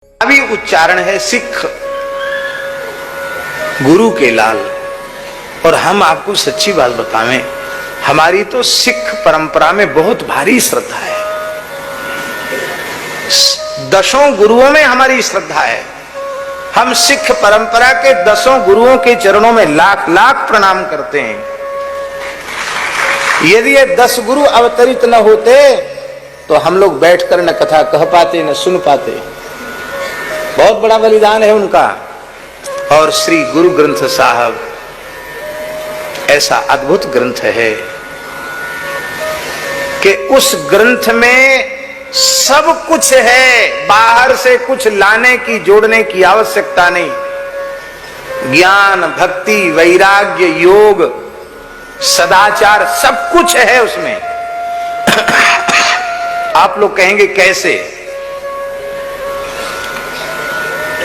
अभी उच्चारण है सिख गुरु के लाल। और हम आपको सच्ची बात बतावें, हमारी तो सिख परंपरा में बहुत भारी श्रद्धा है। दसों गुरुओं में हमारी श्रद्धा है। हम सिख परंपरा के दसों गुरुओं के चरणों में लाख लाख प्रणाम करते हैं। यदि ये 10 गुरु अवतरित न होते तो हम लोग बैठकर न कथा कह पाते न सुन पाते। बहुत बड़ा बलिदान है उनका। और श्री गुरु ग्रंथ साहब ऐसा अद्भुत ग्रंथ है कि उस ग्रंथ में सब कुछ है। बाहर से कुछ लाने की जोड़ने की आवश्यकता नहीं। ज्ञान, भक्ति, वैराग्य, योग, सदाचार सब कुछ है उसमें। आप लोग कहेंगे कैसे?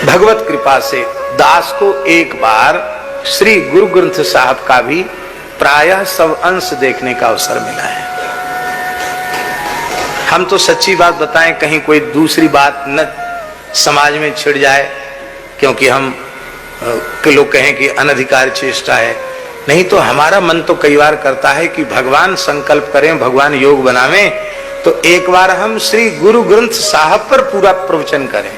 भगवत कृपा से दास को एक बार श्री गुरु ग्रंथ साहब का भी प्रायः सब अंश देखने का अवसर मिला है। हम तो सच्ची बात बताएं, कहीं कोई दूसरी बात न समाज में छिड़ जाए, क्योंकि हम के लोग कहें कि अनधिकार चेष्टा है। नहीं तो हमारा मन तो कई बार करता है कि भगवान संकल्प करें, भगवान योग बनावें, तो एक बार हम श्री गुरु ग्रंथ साहब पर पूरा प्रवचन करें।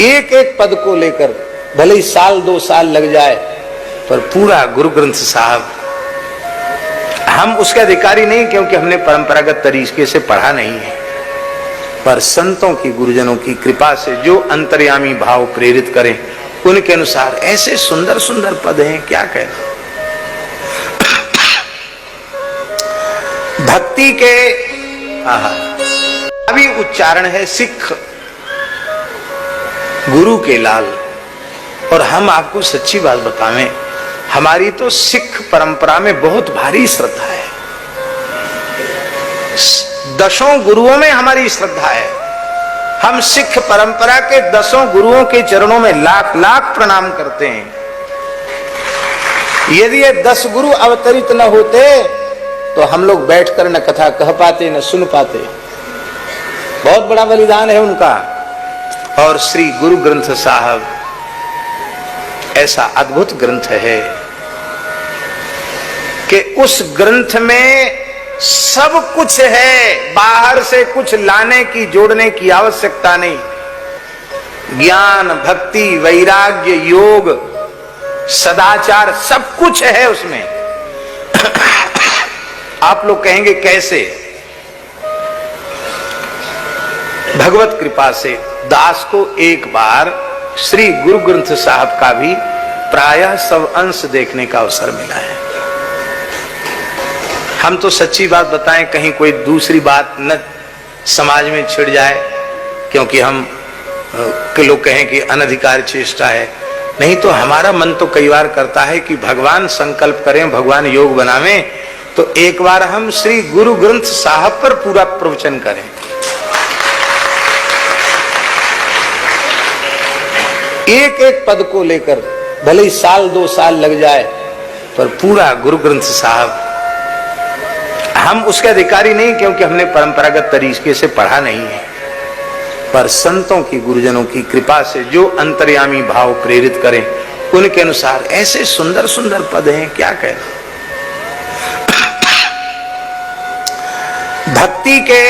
एक एक पद को लेकर भले ही 1-2 साल लग जाए, पर पूरा गुरु ग्रंथ साहब। हम उसके अधिकारी नहीं, क्योंकि हमने परंपरागत तरीके से पढ़ा नहीं है, पर संतों की, गुरुजनों की कृपा से जो अंतर्यामी भाव प्रेरित करें उनके अनुसार ऐसे सुंदर सुंदर पद हैं, क्या कहना। भक्ति के अभी उच्चारण है सिख गुरु के लाल। और हम आपको सच्ची बात बतावें, हमारी तो सिख परंपरा में बहुत भारी श्रद्धा है। दसों गुरुओं में हमारी श्रद्धा है। हम सिख परंपरा के दसों गुरुओं के चरणों में लाख लाख प्रणाम करते हैं। यदि ये 10 गुरु अवतरित न होते तो हम लोग बैठकर न कथा कह पाते न सुन पाते। बहुत बड़ा बलिदान है उनका। और श्री गुरु ग्रंथ साहब ऐसा अद्भुत ग्रंथ है कि उस ग्रंथ में सब कुछ है। बाहर से कुछ लाने की जोड़ने की आवश्यकता नहीं। ज्ञान, भक्ति, वैराग्य, योग, सदाचार सब कुछ है उसमें। आप लोग कहेंगे कैसे? भगवत कृपा से दास को एक बार श्री गुरु ग्रंथ साहब का भी प्रायः सब अंश देखने का अवसर मिला है। हम तो सच्ची बात बताएं, कहीं कोई दूसरी बात न समाज में छिड़ जाए, क्योंकि हम के लोग कहें कि अनधिकार चेष्टा है। नहीं तो हमारा मन तो कई बार करता है कि भगवान संकल्प करें, भगवान योग बनावें, तो एक बार हम श्री गुरु ग्रंथ साहब पर पूरा प्रवचन करें। एक एक पद को लेकर भले ही 1-2 साल लग जाए, पर पूरा गुरु ग्रंथ साहब। हम उसके अधिकारी नहीं, क्योंकि हमने परंपरागत तरीके से पढ़ा नहीं है, पर संतों की, गुरुजनों की कृपा से जो अंतर्यामी भाव प्रेरित करें उनके अनुसार ऐसे सुंदर सुंदर पद हैं, क्या कहना। भक्ति के